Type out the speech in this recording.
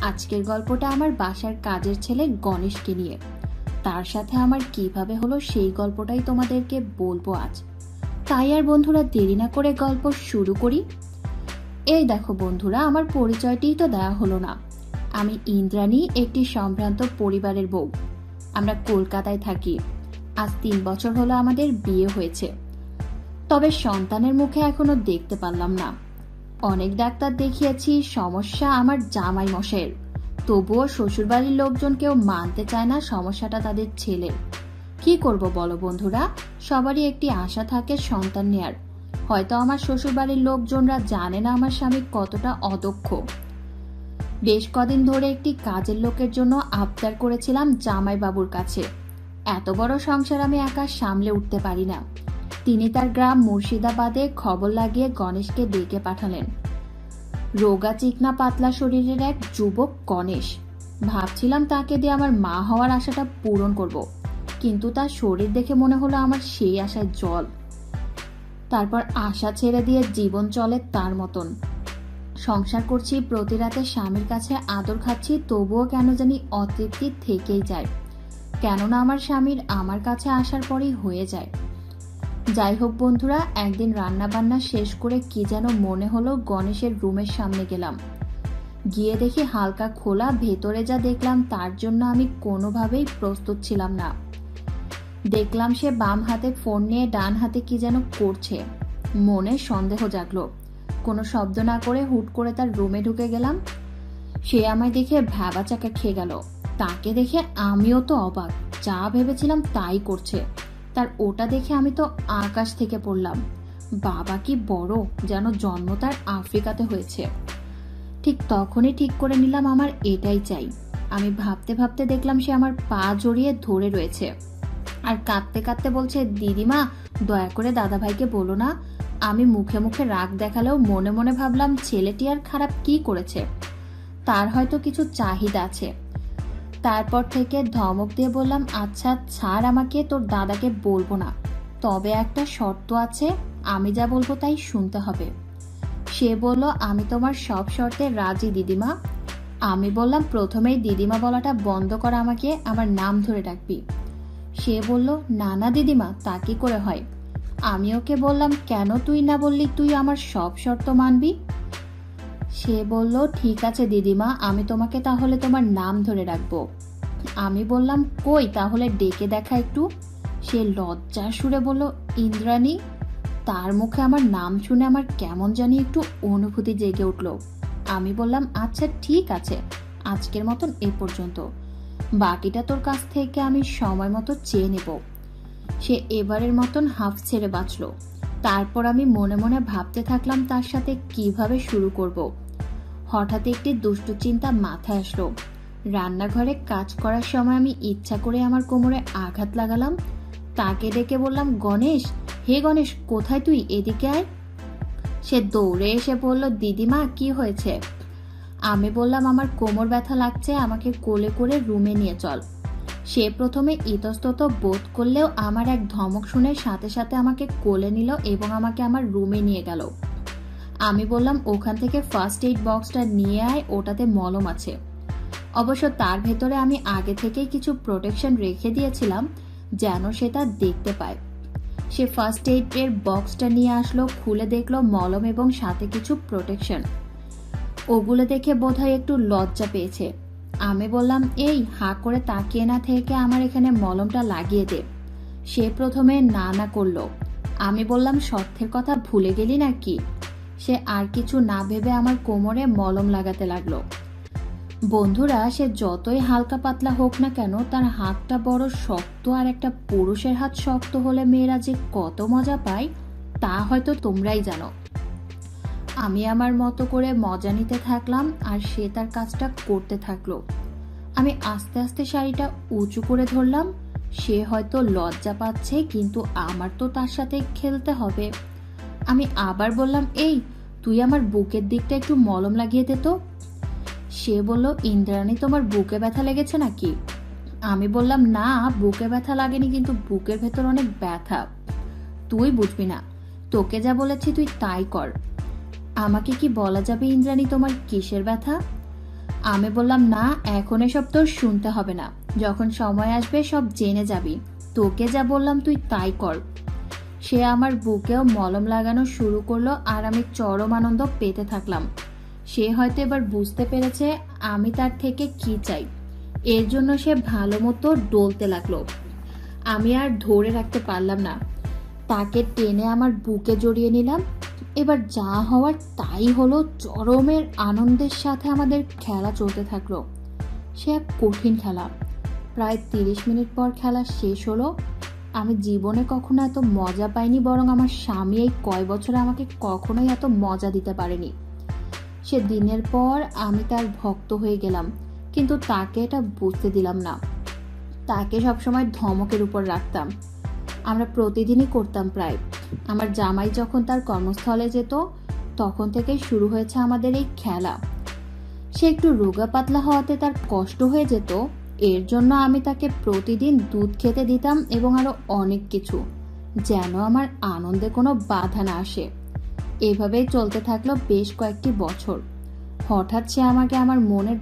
আজকের গল্পটা আমার বাসার কাজের ছেলে গণেশকে নিয়ে। তার সাথে আমার কিভাবে হলো সেই গল্পটাই তোমাদেরকে বলবো আজ। তাই আর বন্ধুরা দেরি না করে গল্প শুরু করি। এই দেখো বন্ধুরা, আমার পরিচয়টিই তো দেওয়া হলো না। আমি ইন্দ্রাণী, একটি সম্ভ্রান্ত পরিবারের বউ। আমরা কলকাতায় থাকি। আজ 3 বছর হলো আমাদের বিয়ে হয়েছে, তবে সন্তানের মুখে এখনো দেখতে পারলাম না। অনেক ডাক্তার দেখিয়েছি, সমস্যা আমার জামাই মশাইয়ের। তবুও শ্বশুরবাড়ির লোকজন কেউ মানতে চায় না সমস্যাটা তাদের ছেলের। কি করব বলো বন্ধুরা, সবারই একটি আশা থাকে সন্তান নেয়ার। হয়তো আমার শ্বশুরবাড়ির লোকজনরা জানে না আমার স্বামী কতটা অদক্ষ। বেশ কদিন ধরে একটি কাজের লোকের জন্য আবদার করেছিলাম জামাই বাবুর কাছে। এত বড় সংসার আমি একা সামলে উঠতে পারি না। তিনি তার গ্রাম মুর্শিদাবাদে খবর লাগিয়ে গণেশকে ডেকে পাঠালেন। রোগা চিকনা পাতলা শরীরের এক যুবক গণেশ। ভাবছিলাম তাকে দিয়ে আমার মা হওয়ার আশাটা পূরণ করব, কিন্তু তার শরীর দেখে মনে হলো আমার সেই আশায় জল। তারপর আশা ছেড়ে দিয়ে জীবন চলে তার মতন। সংসার করছি, প্রতি রাতে স্বামীর কাছে আদর খাচ্ছি, তবুও কেন জানি অতৃপ্তি থেকেই যায়। কেননা আমার স্বামীর আমার কাছে আসার পরেই হয়ে যায়। যাই হোক বন্ধুরা, একদিন রান্না বান্না শেষ করে কি যেন মনে হলো গণেশের রুমের সামনে গেলাম। গিয়ে দেখি হালকা খোলা, ভেতরে যা দেখলাম তার জন্য আমি কোনোভাবেই প্রস্তুত ছিলাম না। দেখলাম সে বাম হাতে ফোন নিয়ে ডান হাতে কি যেন করছে। মনে সন্দেহ জাগলো। কোনো শব্দ না করে হুট করে তার রুমে ঢুকে গেলাম। সে আমায় দেখে ভ্যাবাচাকা খেয়ে গেল। তাকে দেখে আমিও তো অবাক, যা ভেবেছিলাম তাই করছে। তার ওটা দেখে আমি তো আকাশ থেকে পড়লাম। বাবা কি বড়, যেন জন্ম তার আফ্রিকাতে হয়েছে। ঠিক তখনই ঠিক করে নিলাম আমার এটাই চাই। আমি ভাবতে ভাবতে দেখলাম সে আমার পা জড়িয়ে ধরে রয়েছে আর কাঁদতে কাঁদতে বলছে, দিদিমা দয়া করে দাদাভাইকে বলো না। আমি মুখে মুখে রাগ দেখালেও মনে মনে ভাবলাম ছেলেটি আর খারাপ কি করেছে, তার হয়তো কিছু চাহিদা আছে। তারপর থেকে ধমক দিয়ে বললাম, আচ্ছা ছাড় আমাকে, তোর দাদাকে বলবো না, তবে একটা শর্ত আছে, আমি যা বলবো তাই শুনতে হবে। সে বলল, আমি তোমার সব শর্তে রাজি দিদিমা। আমি বললাম, প্রথমেই দিদিমা বলাটা বন্ধ কর, আমাকে আমার নাম ধরে ডাকবি। সে বলল, না না দিদিমা, তা কি করে হয়। আমি ওকে বললাম, কেন তুই না বললি তুই আমার সব শর্ত মানবি। সে বলল, ঠিক আছে দিদিমা, আমি তোমাকে তাহলে তোমার নাম ধরে রাখবো। আমি বললাম, কই তাহলে ডেকে দেখা একটু। সে লজ্জার সুরে বলল, ইন্দ্রাণী। তার মুখে আমার নাম শুনে আমার কেমন জানি একটু অনুভূতি জেগে উঠল। আমি বললাম, আচ্ছা ঠিক আছে, আজকের মতন এ পর্যন্ত, বাকিটা তোর কাছ থেকে আমি সময় মতো চেয়ে নেব। সে এবারের মতন হাফ ছেড়ে বাঁচল। তারপর আমি মনে মনে ভাবতে থাকলাম তার সাথে কিভাবে শুরু করব। হঠাৎ একটি দুষ্টু চিন্তা মাথায় আসলো। রান্নাঘরে কাজ করার সময় আমি ইচ্ছা করে আমার কোমরে আঘাত লাগালাম। তাকে ডেকে বললাম, গণেশ, হে গণেশ, কোথায় তুই, এদিকে আয়। সে দৌড়ে এসে বলল, দিদিমা কি হয়েছে। আমি বললাম, আমার কোমর ব্যথা লাগছে, আমাকে কোলে করে রুমে নিয়ে চল। সে প্রথমে ইতস্তত বোধ করলেও আমার এক ধমক শুনে সাথে সাথে আমাকে কোলে নিল এবং আমাকে আমার রুমে নিয়ে গেল। আমি বললাম, ওখান থেকে ফার্স্ট এইড বক্সটা নিয়ে আয়, ওটাতে মলম আছে। অবশ্য তার ভেতরে আমি আগে থেকেই কিছু প্রোটেকশন রেখে দিয়েছিলাম যেন সেটা দেখতে পায়। সে ফার্স্ট এইড এর বক্সটা নিয়ে আসলো, খুলে দেখলো মলম এবং সাথে কিছু প্রোটেকশন। ওগুলো দেখে বোধহয় একটু লজ্জা পেয়েছে। আমি বললাম, এই হাঁ করে তাকিয়ে না থেকে আমার এখানে মলমটা লাগিয়ে দে। সে প্রথমে না না করলো। আমি বললাম, শর্তের কথা ভুলে গেলি নাকি। সে আর কিছু না ভেবে আমার কোমরে মলম লাগাতে লাগলো। বন্ধুরা, সে যতই হালকা পাতলা হোক না কেন, তার হাতটা বড় শক্ত, আর একটা পুরুষের হাত শক্ত হলে মেয়েরা যে কত মজা পায় তা হয়তো তোমরাই জানো। আমি আমার মতো করে মজা নিতে থাকলাম আর সে তার কাজটা করতে থাকলো। আমি আস্তে আস্তে শাড়িটা উঁচু করে ধরলাম। সে হয়তো লজ্জা পাচ্ছে, কিন্তু আমার তো তার সাথে খেলতে হবে। আমি আবার বললাম, এই তুই আমার বুকের দিকটা একটু মলম লাগিয়ে দে তো। সে বলল, ইন্দ্রাণী, তোমার বুকে ব্যথা লেগেছে নাকি। আমি বললাম, না বুকে ব্যথা লাগেনি, কিন্তু বুকের ভেতর অনেক ব্যথা। তুই বুঝবি না, তোকে যা বলেছি তুই তাই কর। আমাকে কি বলা যাবে ইন্দ্রাণী, তোমার কিসের ব্যথা। আমি বললাম, না, এখন এসব তোর শুনতে হবে না, যখন সময় আসবে সব জেনে যাবি, তোকে যা বললাম তুই তাই কর। সে আমার বুকেও মলম লাগানো শুরু করলো আর আমি চরম আনন্দ পেতে থাকলাম। সে হয়তো এবার বুঝতে পেরেছে আমি তার থেকে কি চাই, এর জন্য সে ভালো মতো ডলতে লাগলো। আমি আর ধরে রাখতে পারলাম না, তাকে টেনে আমার বুকে জড়িয়ে নিলাম। এবার যা হওয়ার তাই হলো, চরমের আনন্দের সাথে আমাদের খেলা চলতে থাকলো। সে এক কঠিন খেলা। প্রায় 30 মিনিট পর খেলা শেষ হলো। আমি জীবনে কখনো এত মজা পাইনি, বরং আমার স্বামী এই কয় বছরে আমাকে কখনোই এত মজা দিতে পারেনি। সে দিনের পর আমি তার ভক্ত হয়ে গেলাম, কিন্তু তাকে এটা বুঝতে দিলাম না। তাকে সবসময় ধমকের উপর রাখতাম। আমরা প্রতিদিনই করতাম প্রায়। আমার জামাই যখন তার কর্মস্থলে যেত, তখন থেকেই শুরু হয়েছে আমাদের এই খেলা। সে একটু রোগা পাতলা হওয়াতে তার কষ্ট হয়ে যেত, এর জন্য আমি তাকে প্রতিদিন দুধ খেতে দিতাম এবং আরো অনেক কিছু, যেন আমার আনন্দে কোনো বাধা না আসে। এভাবেই চলতে থাকলো বেশ কয়েকটি বছর। হঠাৎ সে আমাকে আমার মনের